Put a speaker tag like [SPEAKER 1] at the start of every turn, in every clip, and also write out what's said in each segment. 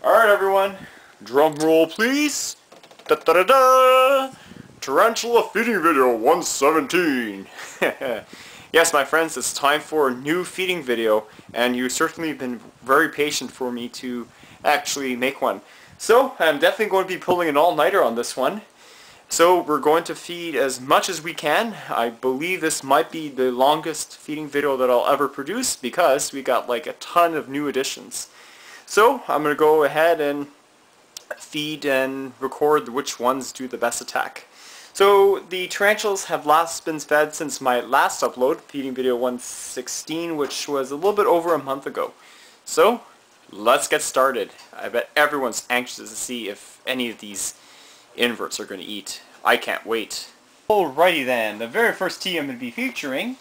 [SPEAKER 1] Alright everyone, drum roll please. Da da da da! Tarantula feeding video 117. Yes, my friends, it's time for a new feeding video, and you've certainly been very patient for me to actually make one. So, I'm definitely going to be pulling an all-nighter on this one. So, we're going to feed as much as we can. I believe this might be the longest feeding video that I'll ever produce because we got like a ton of new additions. So, I'm going to go ahead and feed and record which ones do the best attack. So, the tarantulas have been fed since my last upload, feeding video 116, which was a little bit over a month ago. So, let's get started. I bet everyone's anxious to see if any of these inverts are going to eat. I can't wait. Alrighty then, the very first tea I'm going to be featuring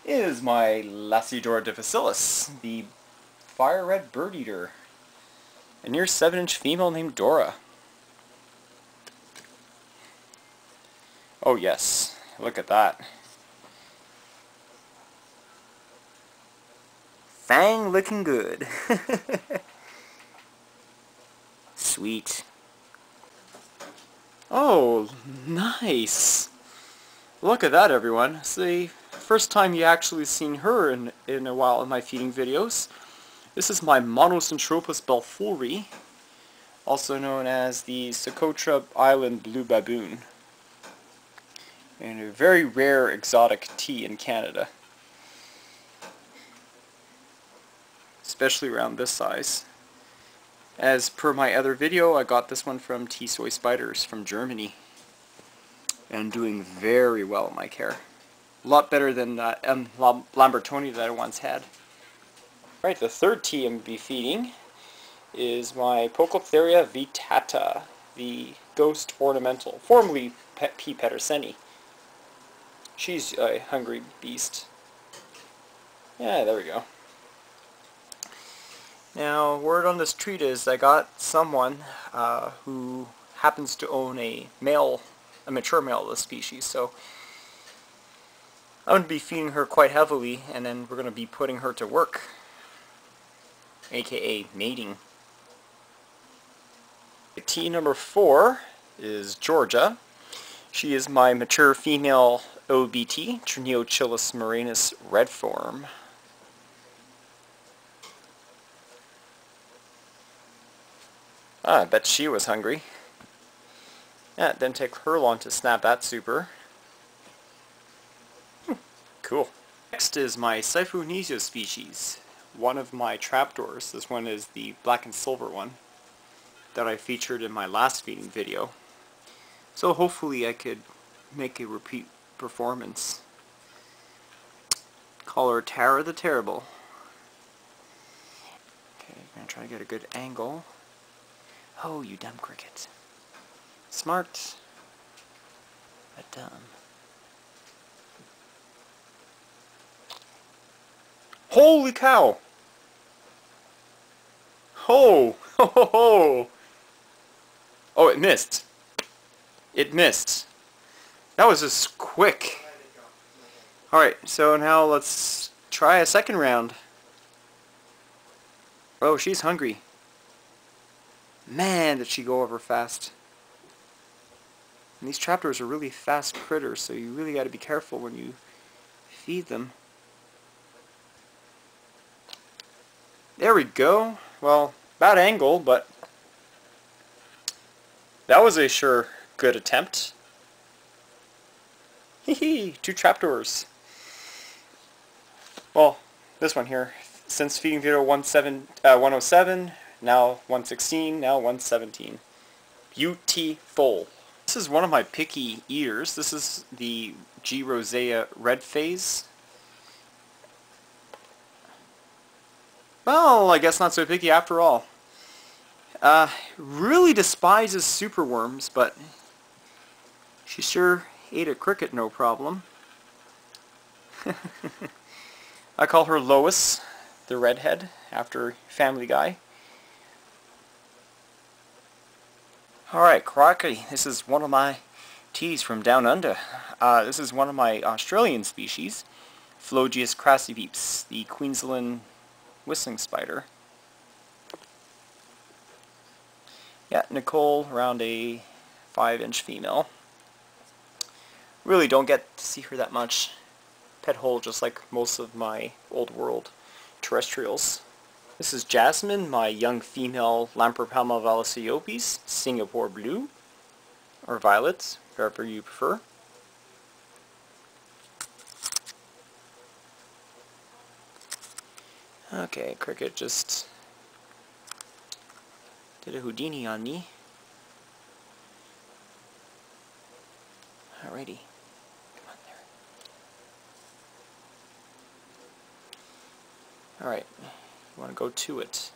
[SPEAKER 1] is my Lasiodora difficilis, the fire red bird eater. A near 7-inch female named Dora. Oh yes, look at that. Fang looking good. Sweet. Oh, nice. Look at that, everyone. It's the first time you actually seen her in a while in my feeding videos. This is my Monocentropus balfouri, also known as the Socotra Island blue baboon, and a very rare exotic tea in Canada, especially around this size. As per my other video, I got this one from Tea Soy Spiders from Germany, and doing very well in my care. A lot better than Lambertoni that I once had. Alright, the third tea I'm going to be feeding is my Poecilotheria vittata, the ghost ornamental, formerly P. Pederseni. She's a hungry beast. Yeah, there we go. Now, word on this treat is I got someone who happens to own a mature male of the species, so I'm going to be feeding her quite heavily, and then we're going to be putting her to work, aka mating. Tea number 4 is Georgia. She is my mature female OBT, Pterniochilus murinus red form. I bet she was hungry. Yeah, it didn't take her long to snap that super. Cool. Next is my Cyphonisia species, one of my trapdoors. This one is the black and silver one that I featured in my last feeding video. So hopefully I could make a repeat performance. Call her Tara the Terrible. Okay, I'm going to try to get a good angle. Oh, you dumb cricket. Smart, but dumb. Holy cow! Oh! Ho ho ho! Oh, it missed. It missed. That was just quick. Alright, so now let's try a second round. Oh, she's hungry. Man, did she go over fast. And these trapdoors are really fast critters, so you really got to be careful when you feed them. There we go. Well, bad angle, but that was a sure good attempt. Hee 2 trapdoors. Well, this one here, since feeding video 107, now 116, now 117. Beautiful. This is one of my picky eaters. This is the G. rosea red phase. Well, I guess not so picky after all. Really despises superworms, but she sure ate a cricket no problem. I call her Lois, the redhead, after Family Guy. Alright, crocky, this is one of my teas from down under. This is one of my Australian species, Phlogius crassipes, the Queensland whistling spider. Yeah, Nicole, around a 5-inch female. Really don't get to see her that much. Pet hole, just like most of my old world terrestrials. This is Jasmine, my young female Lampropelma violaceopes, Singapore blue, or violet, whatever you prefer. Okay, Cricket just did a Houdini on me. Alrighty. Come on there. Alright, you want to go to it.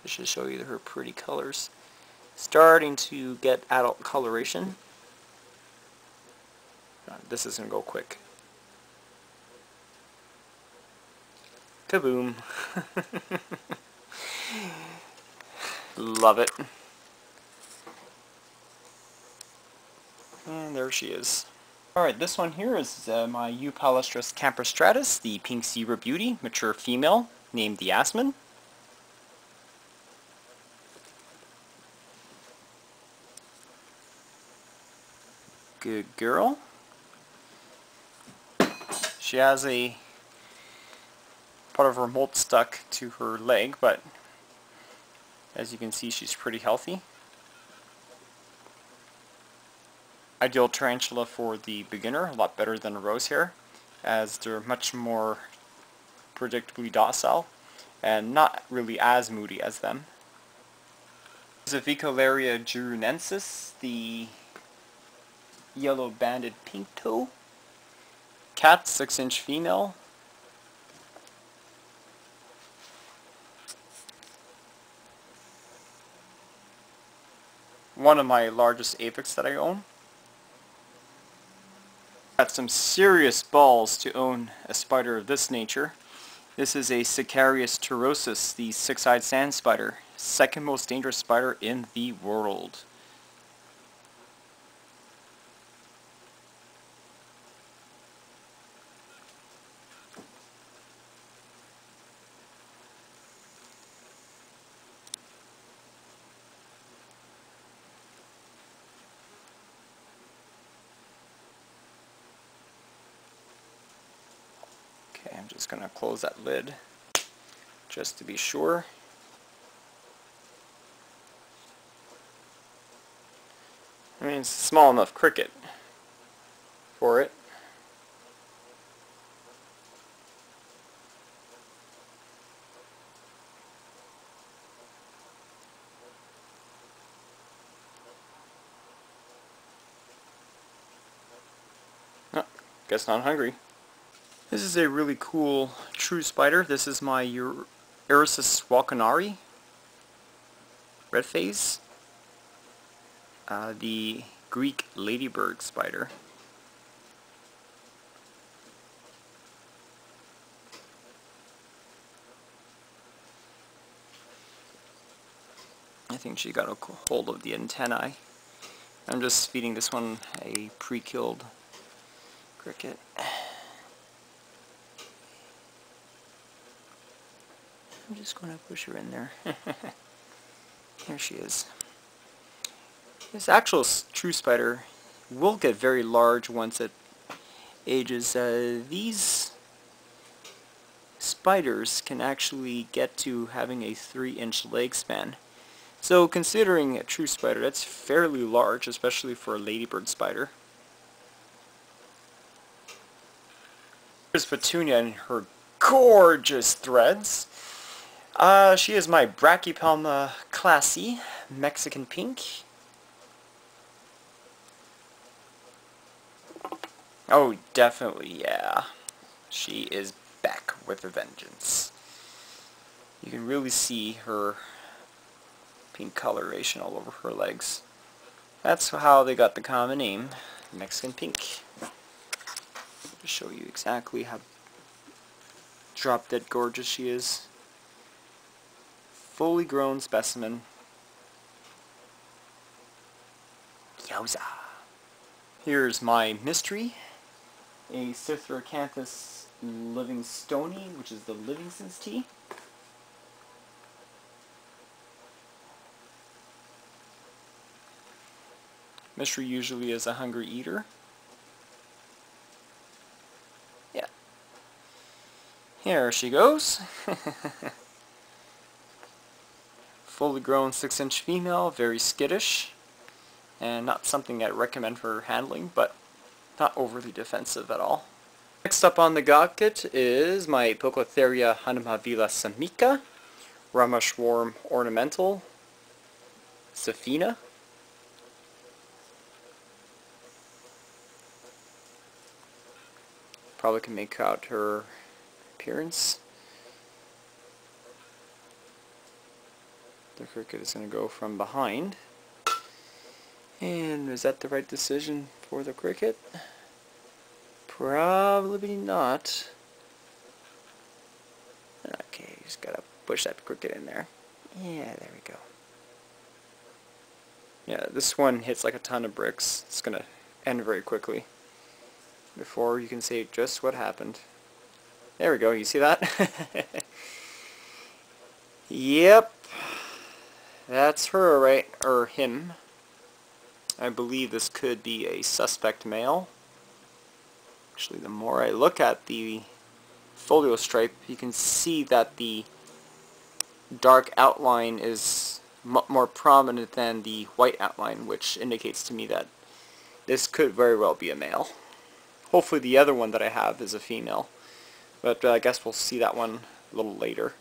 [SPEAKER 1] This should show you her pretty colors. Starting to get adult coloration. This is going to go quick. Kaboom. Love it. And there she is. Alright, this one here is my Eupalaestrus campestratus, the pink zebra beauty, mature female, named the Aspen. Good girl. She has a part of her molt stuck to her leg, but as you can see, she's pretty healthy. Ideal tarantula for the beginner, a lot better than a rosehair, as they're much more predictably docile and not really as moody as them. This is Avicularia jurunensis, the yellow banded Pinktoe. Cat, 6-inch female. One of my largest apex that I own. Got some serious balls to own a spider of this nature. This is a Sicarius terrosus, the 6-eyed sand spider. Second most dangerous spider in the world. Okay, I'm just going to close that lid just to be sure. I mean, it's a small enough cricket for it. Oh, guess not hungry. This is a really cool true spider. This is my Eresus walkenari, red phase, the Greek ladybird spider. I think she got a hold of the antennae. I'm just feeding this one a pre-killed cricket. I'm just going to push her in there. Here she is. This actual true spider will get very large once it ages. These spiders can actually get to having a 3-inch leg span. So considering a true spider, that's fairly large, especially for a ladybird spider. Here's Petunia and her gorgeous threads. She is my Brachypelma classy, Mexican pink. Oh, definitely, yeah. She is back with a vengeance. You can really see her pink coloration all over her legs. That's how they got the common name, Mexican pink. To show you exactly how drop-dead gorgeous she is. Fully grown specimen. Yowza! Here's my mystery. A Cyphrocanthus livingstoni, which is the Livingston's tea. Mystery usually is a hungry eater. Yeah. Here she goes. Fully grown 6-inch female, very skittish, and not something I'd recommend for handling, but not overly defensive at all. Next up on the docket is my Poecilotheria Hanamavila samica, Rameshwaram Ornamental, Safina. Probably can make out her appearance. The cricket is going to go from behind. And is that the right decision for the cricket? Probably not. Okay, just gotta push that cricket in there. Yeah, there we go. Yeah, this one hits like a ton of bricks. It's gonna end very quickly before you can say just what happened. There we go, you see that? Yep. That's her, right? Or him. I believe this could be a suspect male. Actually, the more I look at the folio stripe, you can see that the dark outline is more prominent than the white outline, which indicates to me that this could very well be a male. Hopefully the other one that I have is a female, but I guess we'll see that one a little later.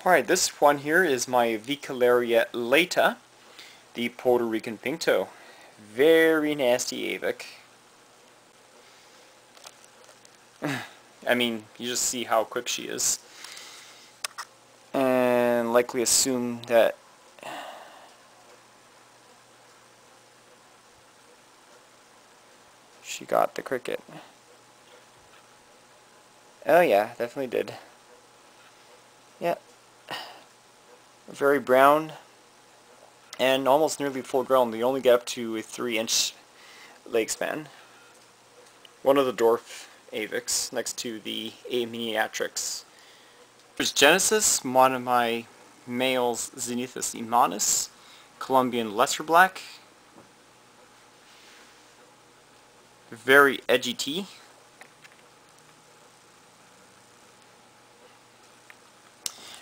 [SPEAKER 1] Alright, this one here is my Avicularia lata, the Puerto Rican Pinktoe. Very nasty avic. I mean, you just see how quick she is. And likely assume that she got the cricket. Oh yeah, definitely did. Yeah. Very brown and almost nearly full grown. They only get up to a 3-inch leg span. One of the dwarf avics next to the A miniatrix. There's Genesis, one of my males, Zenithus immanis, Colombian Lesserblack. Very edgy tea.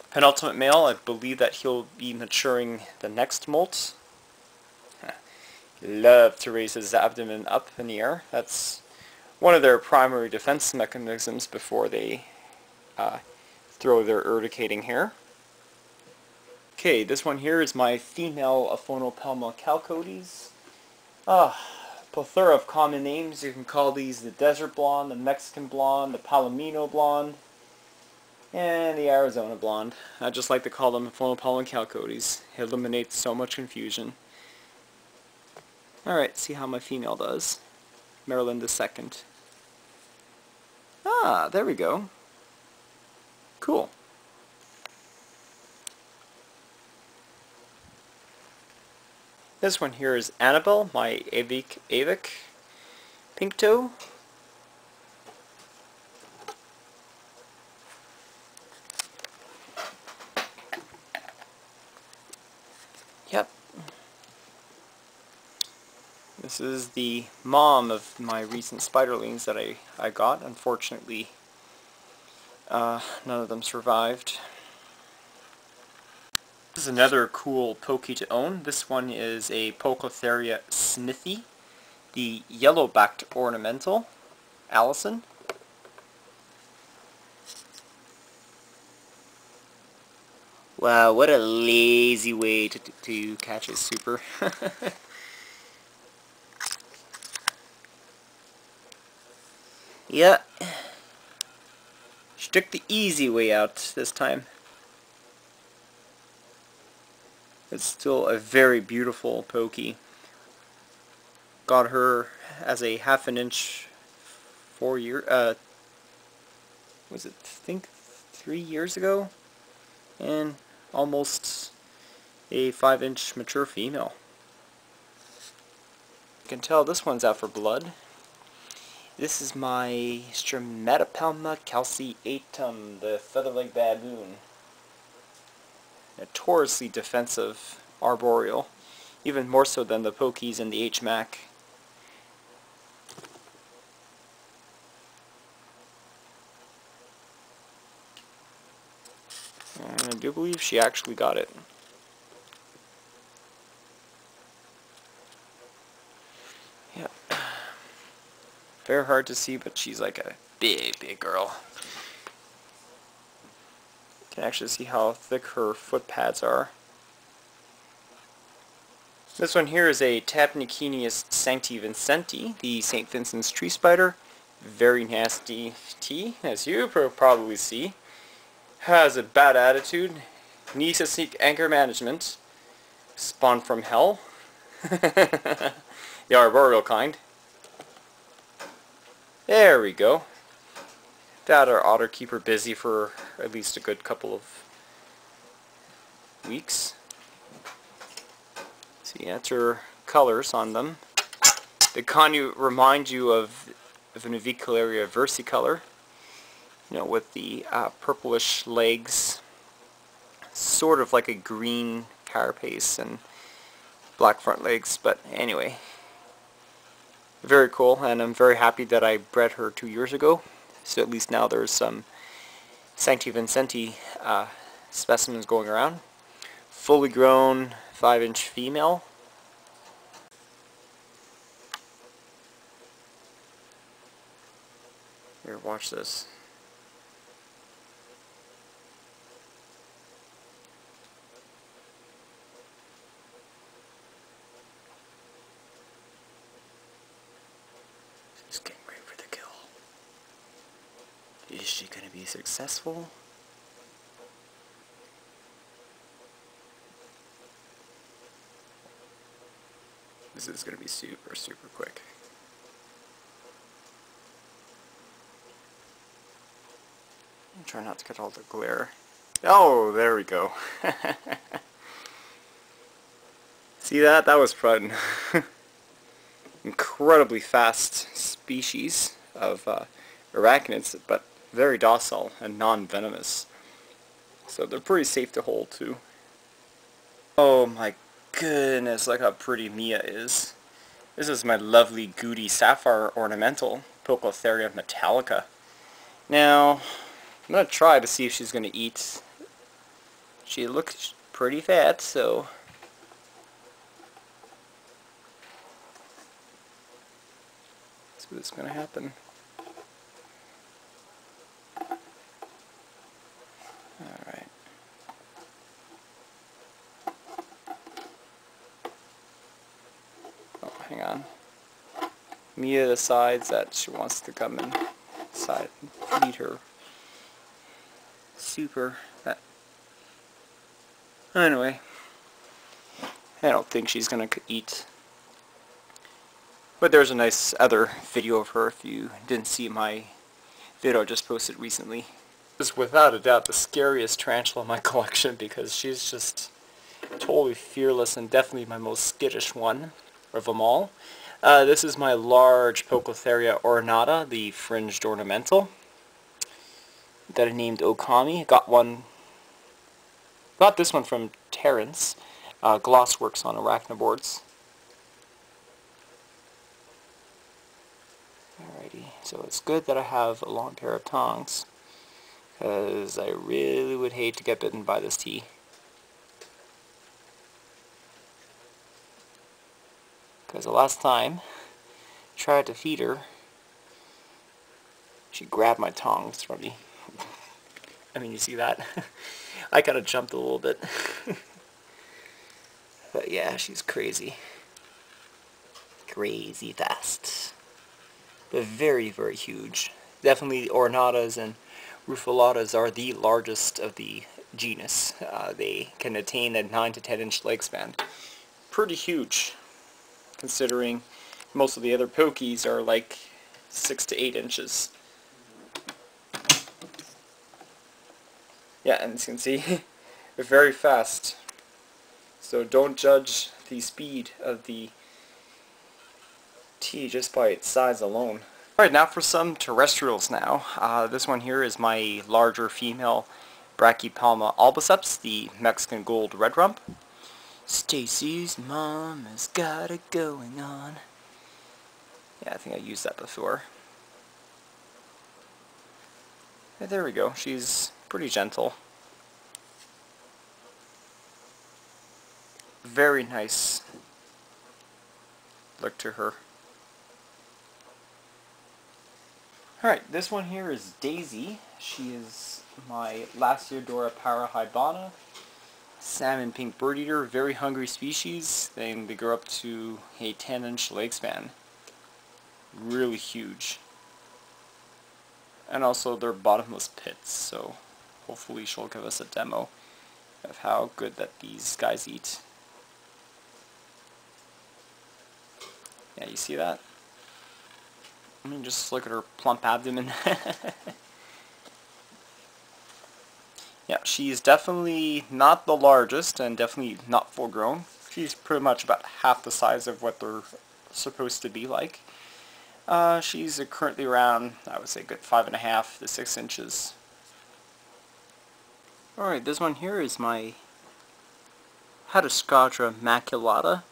[SPEAKER 1] Penultimate male, I believe that he'll be maturing the next molt. Love to raise his abdomen up in the air. That's one of their primary defense mechanisms before they throw their urticating hair. Okay, this one here is my female Lampropelma calcodes. Plethora of common names. You can call these the desert blonde, the Mexican blonde, the Palomino blonde, and the Arizona blonde. I just like to call them Lampropelma calcodes. It eliminates so much confusion. Alright, see how my female does. Maryland II. Ah, there we go. Cool. This one here is Annabelle, my avic Pinktoe. Yep. This is the mom of my recent spiderlings that I got. Unfortunately, none of them survived. This is another cool pokey to own. This one is a Poecilotheria smithi, the yellow-backed ornamental, Allison. Wow, what a lazy way to catch a super. Yeah. She took the easy way out this time. It's still a very beautiful pokey. Got her as a 1/2 inch 4 year, was it, I think 3 years ago? And almost a 5-inch mature female. You can tell this one's out for blood. This is my Lampropelma calceatum, the featherleg baboon. Notoriously defensive arboreal. even more so than the pokies and the H-Mac. And I do believe she actually got it. Yep. Very hard to see, but she's like a big, big girl. You can actually see how thick her foot pads are. This one here is a Pterniochilus Sancti Vincenti, the St. Vincent's tree spider. Very nasty tea, as you probably see. Has a bad attitude, needs to seek anchor management. Spawned from hell. The arboreal kind. There we go. That or ought to keep her busy for at least a good couple of weeks. See, that's her colors on them. They kind of remind you of an Avicularia versicolor. You know, with the purplish legs, sort of like a green carapace and black front legs, but anyway. Very cool, and I'm very happy that I bred her 2 years ago. So at least now there's some Sancti Vincenti specimens going around. Fully grown 5-inch female. Here, watch this. She's getting ready for the kill. Is she going to be successful? This is going to be super, super quick. Try not to get all the glare. Oh, there we go. See that? That was fun. Incredibly fast species of arachnids, but very docile and non-venomous. So they're pretty safe to hold too. Oh my goodness, look how pretty Mia is. This is my lovely Goody Sapphire Ornamental, Poecilotheria metallica. Now, I'm going to try to see if she's going to eat. She looks pretty fat, so... see what's going to happen. Alright. Oh, hang on. Mia decides that she wants to come inside and feed her. Super. Anyway, I don't think she's gonna eat. But there's a nice other video of her if you didn't see my video I just posted recently. This is without a doubt the scariest tarantula in my collection because she's just totally fearless and definitely my most skittish one of them all. This is my large Poecilotheria ornata, the fringed ornamental, that I named Okami. Got this one from Terrence, Glossworks on Arachnoboards. Alrighty, so it's good that I have a long pair of tongs, because I really would hate to get bitten by this tea. Because the last time I tried to feed her, she grabbed my tongs from me. I mean, you see that? I kind of jumped a little bit. But yeah, she's crazy. Crazy fast. But very, very huge. Definitely the ornatas and rufulatas are the largest of the genus. They can attain a 9 to 10 inch leg span. Pretty huge, considering most of the other pokies are like 6 to 8 inches. Yeah, and as you can see, they're very fast. So don't judge the speed of the tea just by its size alone. Alright, now for some terrestrials now. This one here is my larger female Brachypelma albiceps, the Mexican gold red rump. Stacy's mom has got it going on. Yeah, I think I used that before. Yeah, there we go. She's pretty gentle. Very nice look to her. Alright, this one here is Daisy. She is my Lasiodora parahybana, salmon pink bird eater, very hungry species. They grow up to a 10-inch leg span. Really huge. And also they're bottomless pits, so hopefully she'll give us a demo of how good that these guys eat. Yeah, you see that? I mean, just look at her plump abdomen. Yeah, she's definitely not the largest and definitely not full grown. She's pretty much about half the size of what they're supposed to be like. She's currently around, I would say, good 5.5 to 6 inches. Alright, this one here is my Socotra maculata,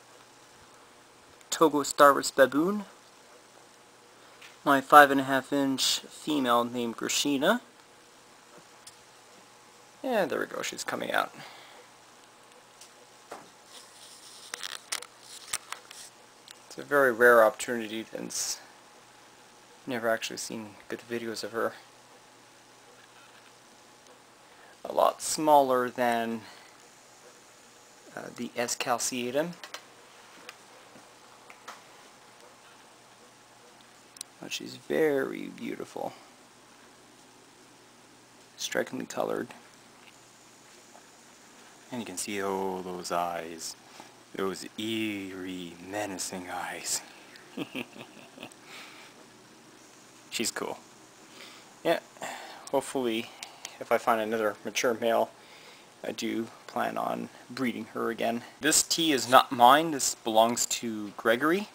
[SPEAKER 1] Togo starburst baboon. My 5.5-inch female named Grashina. Yeah, there we go, she's coming out. It's a very rare opportunity since I've never actually seen good videos of her. A lot smaller than the S. calceatum. But she's very beautiful. Strikingly colored. And you can see, oh, those eyes. Those eerie, menacing eyes. She's cool. Yeah, hopefully, if I find another mature male, I do plan on breeding her again. This tea is not mine. This belongs to Gregory.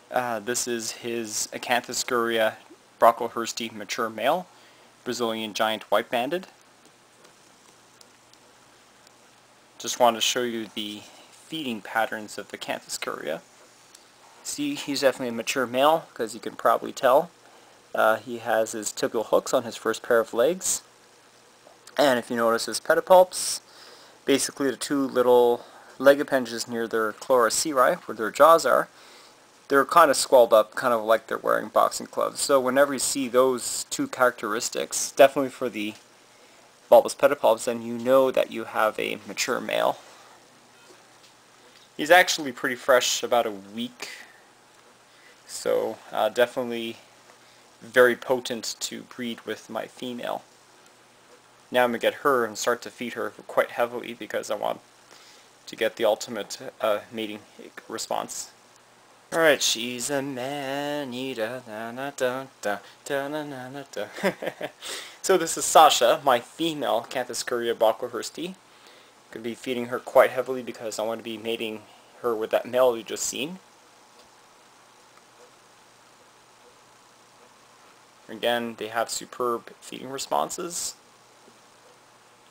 [SPEAKER 1] This is his Acanthoscurria brocklehursti mature male, Brazilian giant white-banded. Just wanted to show you the feeding patterns of the Acanthoscurria. See, he's definitely a mature male, because you can probably tell. He has his tibial hooks on his first pair of legs. And if you notice his pedipalps, basically the two little leg appendages near their chlorocerae, where their jaws are, they're kind of squalled up, kind of like they're wearing boxing gloves. So whenever you see those two characteristics, definitely for the bulbous pedipalps, then you know that you have a mature male. He's actually pretty fresh, about a week, so definitely very potent to breed with my female. Now I'm going to get her and start to feed her quite heavily because I want to get the ultimate mating response. Alright, she's a man-eater. So this is Sasha, my female Acanthoscurria brocklehursti. Going to be feeding her quite heavily because I want to be mating her with that male you just seen. Again, they have superb feeding responses.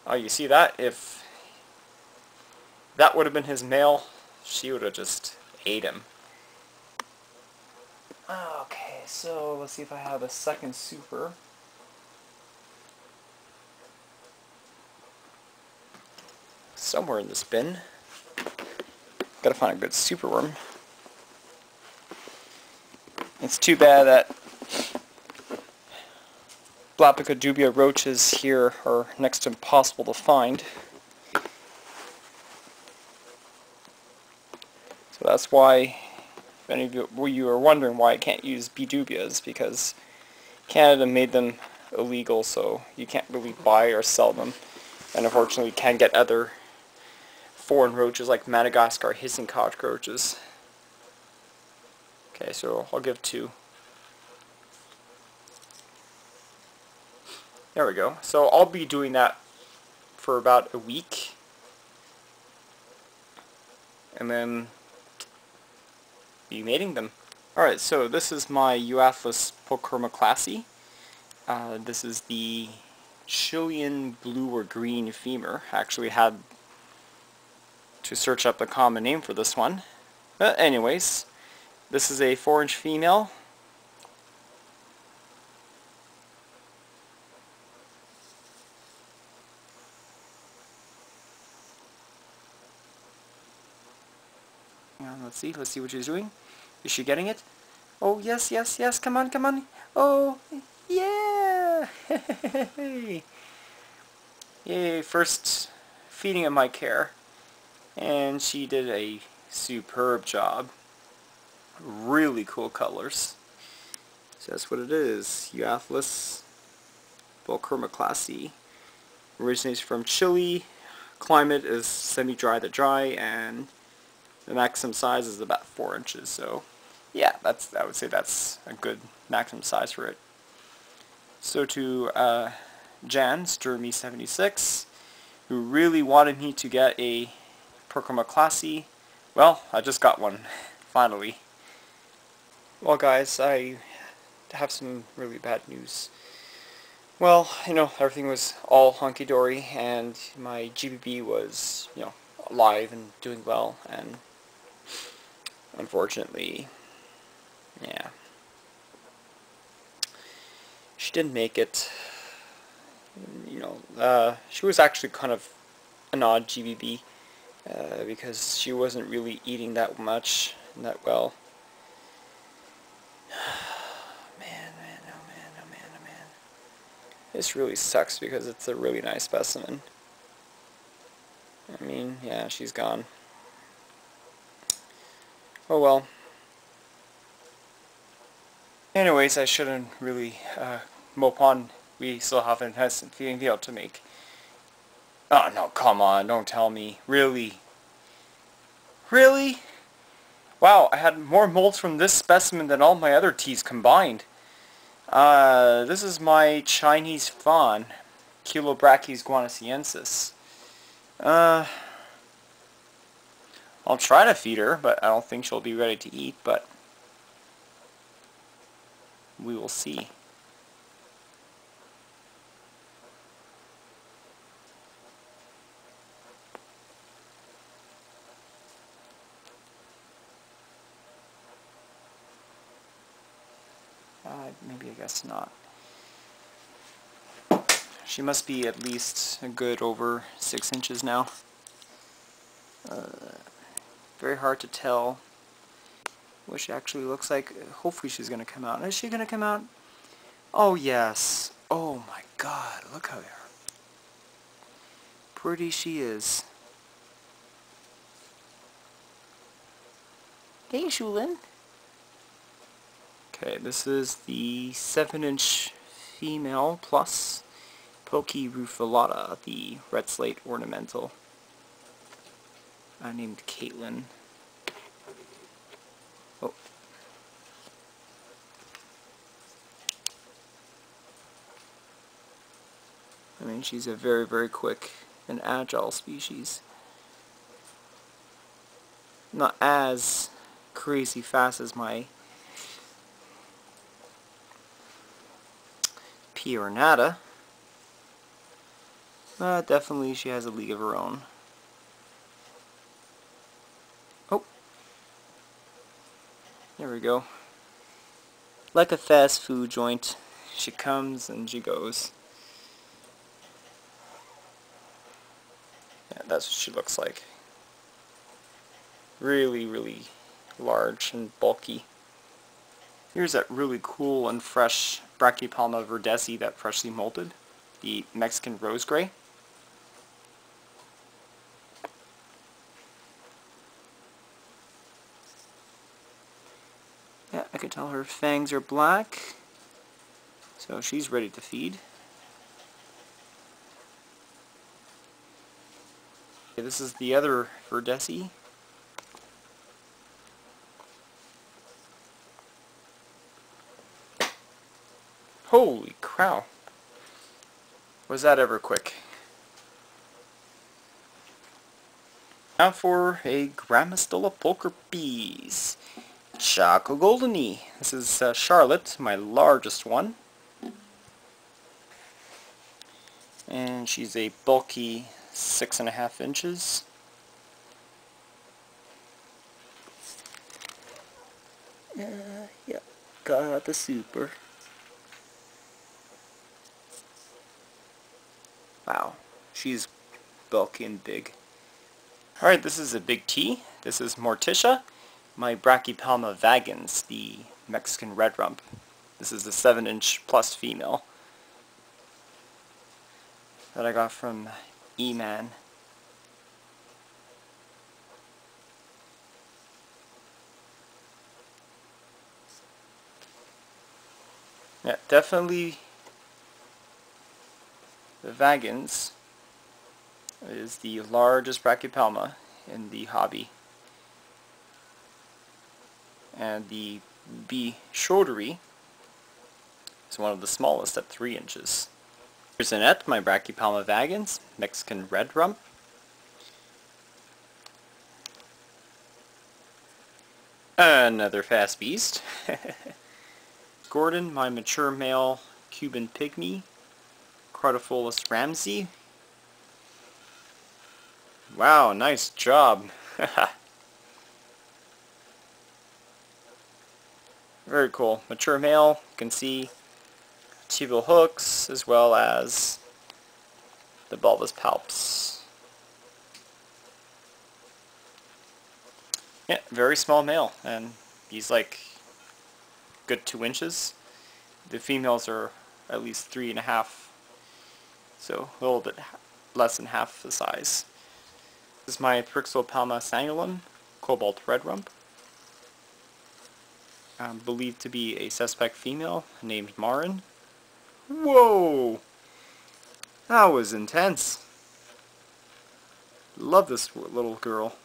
[SPEAKER 1] Oh, you see that? If that would have been his male, she would have just ate him. Okay, so let's see if I have a second super. Somewhere in this bin. Gotta find a good superworm. It's too bad that Blapica dubia roaches here are next to impossible to find. So that's why, if any of you are wondering why I can't use B. dubias, because Canada made them illegal, so you can't really buy or sell them. And unfortunately you can get other foreign roaches like Madagascar hissing cockroaches. Okay, so I'll give 2. There we go. So I'll be doing that for about a week. And then be mating them. Alright, so this is my Euaphalus pulchromaclassi. This is the Chilean blue or green femur. I actually had to search up the common name for this one. But anyways, this is a 4-inch female. Let's see what she's doing. Is she getting it? Oh, yes, yes, yes, come on, come on. Oh, yeah! Yay, first feeding at my care. And she did a superb job. Really cool colors. So that's what it is. Euophalis volchromoclassy. Originates from Chile. Climate is semi-dry to dry, and the maximum size is about 4 inches. So yeah, I would say that's a good maximum size for it. So to Jan, Sturmy76, who really wanted me to get a Volchromoclassy, well, I just got one, finally. Well guys, I have some really bad news. Well, everything was all hunky-dory, and my GBB was, alive and doing well, and unfortunately, yeah, she didn't make it. She was actually kind of an odd GBB, because she wasn't really eating that much and that well. Man, oh man. This really sucks because it's a really nice specimen. I mean, yeah, she's gone. Oh well. Anyways, I shouldn't really mope on. We still have an instant feeding video to make. Oh no, come on, don't tell me. Really? Really? Wow, I had more molts from this specimen than all my other teas combined. This is my Chinese fawn, Chilobrachys guanaceensis. I'll try to feed her, but I don't think she'll be ready to eat, but we will see. Maybe I guess not. She must be at least a good over 6 inches now. Very hard to tell what she actually looks like. Hopefully she's going to come out. Is she going to come out? Oh yes. Oh my god, look how pretty she is. Hey Shulin. Okay, this is the 7-inch female plus Poecilotheria, the red slate ornamental. I named Caitlin. Oh. I mean, she's a very, very quick and agile species. Not as crazy fast as my P. ornata. But definitely she has a league of her own. Oh. There we go. Like a fast food joint, she comes and she goes. Yeah, that's what she looks like. Really, really large and bulky. Here's that really cool and fresh Brachypelma verdesi that freshly molted, the Mexican rose gray. Yeah, I can tell her fangs are black, so she's ready to feed. Okay, this is the other verdesi. Holy crow. Was that ever quick? Now for a Grammostola pulchripes. Choco Goldeny. This is Charlotte, my largest one. And she's a bulky 6.5 inches. Yep, got the super. Wow, she's bulky and big. Alright, this is a big T. This is Morticia, my Brachypelma vagans, the Mexican red rump. This is the 7-inch plus female that I got from E-Man. Yeah, definitely the vagans is the largest Brachypelma in the hobby. And the B. Schroederi is one of the smallest at 3 inches. Here's Annette, my Brachypelma vagans, Mexican red rump. Another fast beast. Gordon, my mature male Cuban pygmy, Crotopholus ramsey. Wow, nice job. Very cool. Mature male, you can see tibial hooks as well as the bulbous palps. Yeah, very small male, and he's like good 2 inches. The females are at least 3.5, so a little bit less than half the size. This is my Poecilotheria sanguinum, cobalt red rump. Believed to be a suspect female named Marin. Whoa! That was intense. Love this little girl.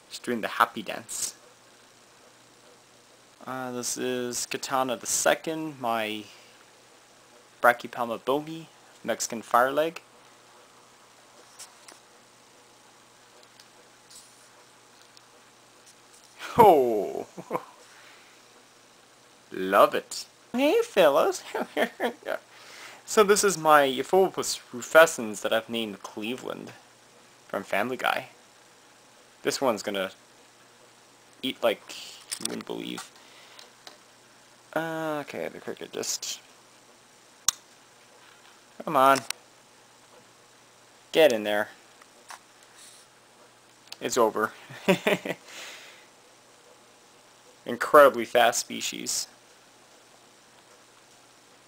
[SPEAKER 1] She's doing the happy dance. This is Katana II, my Brachypelma bomi, Mexican fireleg. Oh! Love it. Hey fellas! So this is my Euphalopus rufescens that I've named Cleveland from Family Guy. This one's gonna eat like you wouldn't believe. Okay, the cricket just... Come on. Get in there. It's over. Incredibly fast species.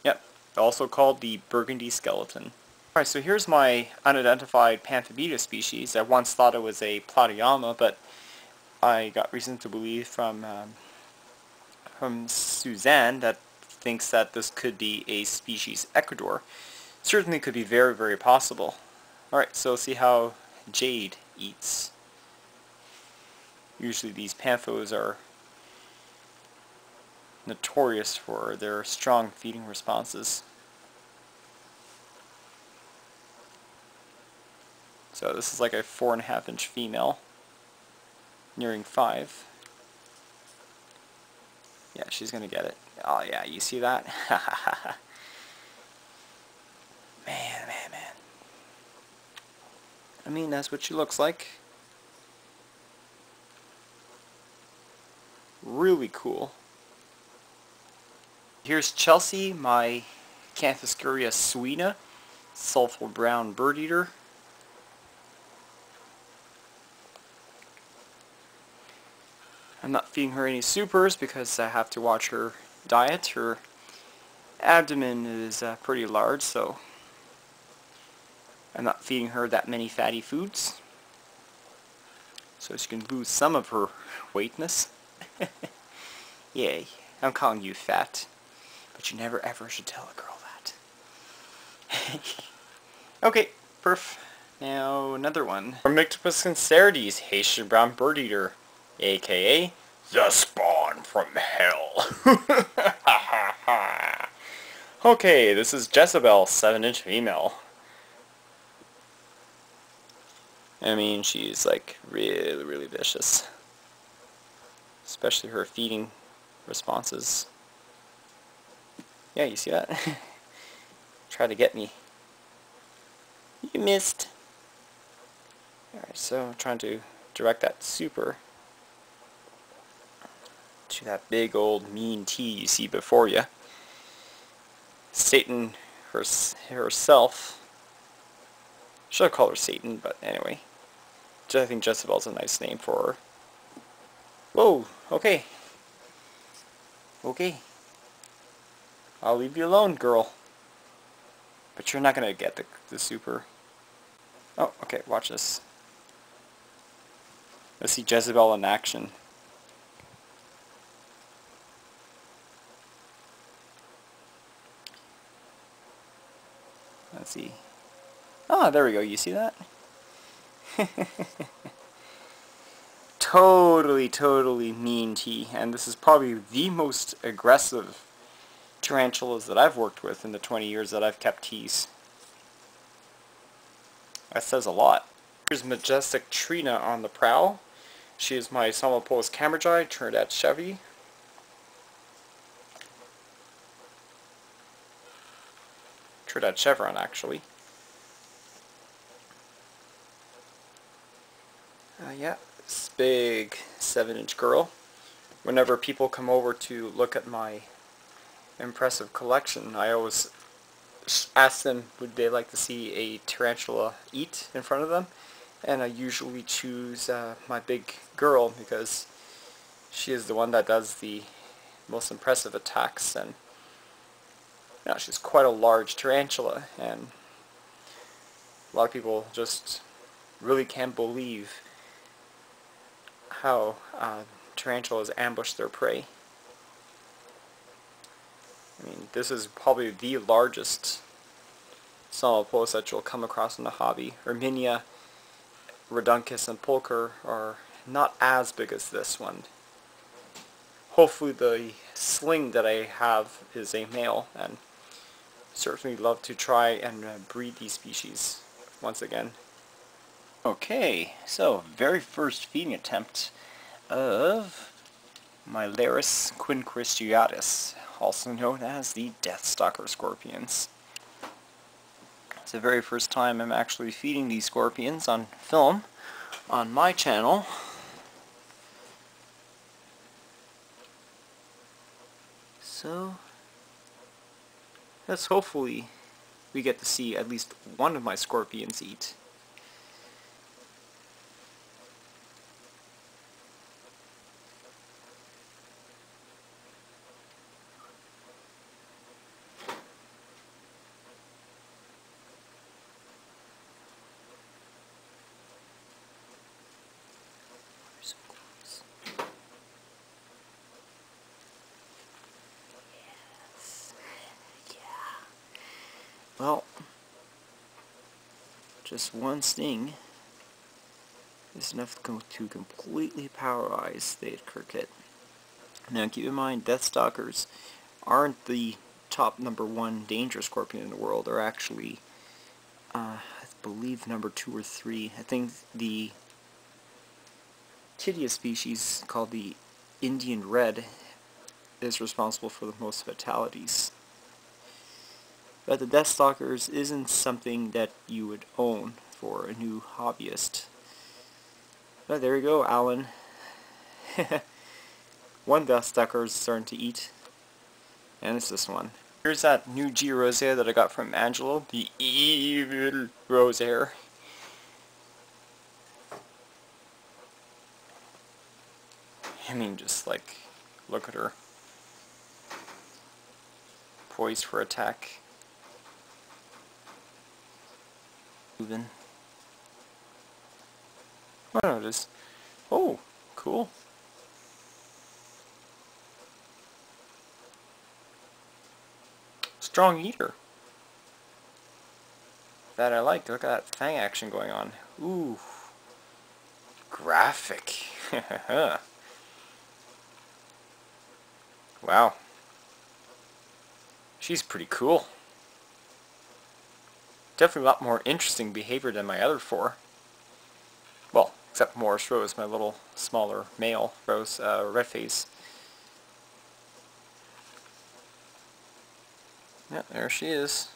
[SPEAKER 1] Yep, also called the burgundy skeleton. Alright, so here's my unidentified Panthabeta species. I once thought it was a Platyama, but I got reason to believe from Suzanne that thinks that this could be a species Ecuador. Certainly could be very, very possible. Alright, so see how jade eats. Usually these panthos are notorious for their strong feeding responses. So this is like a 4.5-inch female, nearing 5. Yeah, she's gonna get it. Oh yeah, you see that? Man. I mean, that's what she looks like. Really cool. Here's Chelsea, my Campestratus suina, sulfur brown bird eater. I'm not feeding her any supers because I have to watch her diet. Her abdomen is pretty large, so I'm not feeding her that many fatty foods. So she can lose some of her weightness. Yay, I'm calling you fat. But you never ever should tell a girl that. Okay, perf. Now another one. Rameshwaram Ornamental, Haitian brown bird eater, aka the spawn from hell. Okay, this is Jezebel, 7-inch female. I mean, she's like really, really vicious. Especially her feeding responses. Yeah, you see that? Try to get me. You missed. Alright, so I'm trying to direct that super to that big old mean T you see before you. Satan herself. Should have called her Satan, but anyway. I think Jezebel's a nice name for her. Whoa, okay. Okay. I'll leave you alone, girl. But you're not gonna get the super. Oh, okay, watch this. Let's see Jezebel in action. Let's see. Ah, there we go. You see that? Totally mean tea. And this is probably the most aggressive tarantulas that I've worked with in the 20 years that I've kept teas. That says a lot. Here's majestic Trina on the prow. She is my Somnopolus camergi, Trinidad Chevy. Trinidad Chevron, actually. Yeah, this big 7-inch girl. Whenever people come over to look at my impressive collection, I always ask them would they like to see a tarantula eat in front of them, and I usually choose my big girl because she is the one that does the most impressive attacks, and you know, she's quite a large tarantula, and a lot of people just really can't believe how tarantulas ambush their prey. I mean, this is probably the largest Somnopolus that you'll come across in the hobby. Erminia, Reduncus, and Pulcher are not as big as this one. Hopefully the sling that I have is a male, and certainly love to try and breed these species once again. Okay, so very first feeding attempt of my Larus quinquistoriatus, also known as the Deathstalker scorpions. It's the very first time I'm actually feeding these scorpions on film on my channel. So let's hopefully we get to see at least one of my scorpions eat. So close. Yes. Yeah. Well, just one sting is enough to completely paralyze the cricket. Now keep in mind, Deathstalkers aren't the top #1 dangerous scorpion in the world. They're actually, I believe, #2 or 3. I think the Titia species, called the Indian Red, is responsible for the most fatalities. But the Deathstalkers isn't something that you would own for a new hobbyist. But there you go, Alan. One Deathstalker is starting to eat, and it's this one. Here's that new G rosea that I got from Angelo, the evil rosea. I mean, just like, look at her. Poised for attack. Moving. Oh no, just, oh, cool. Strong eater. That I like. Look at that fang action going on. Ooh. Graphic. Wow. She's pretty cool. Definitely a lot more interesting behavior than my other 4. Well, except Morris Rose, my little smaller male rose, red face. Yeah, there she is.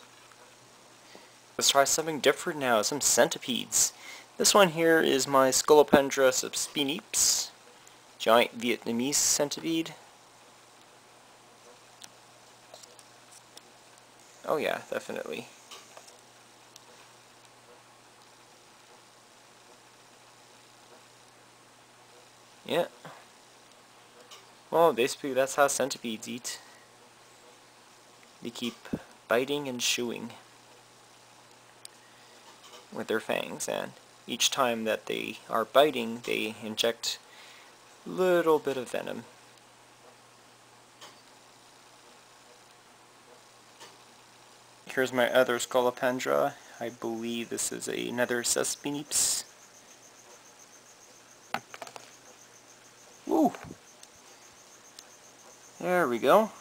[SPEAKER 1] Let's try something different now, some centipedes. This one here is my Scolopendra subspeneps, giant Vietnamese centipede. Oh yeah, definitely. Yeah. Well, basically that's how centipedes eat. They keep biting and chewing with their fangs, and each time that they are biting, they inject a little bit of venom. Here's my other Scolopendra. I believe this is another subspeneps. Woo! There we go.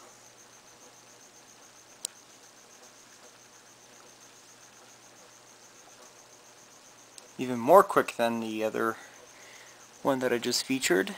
[SPEAKER 1] Even more quick than the other one that I just featured.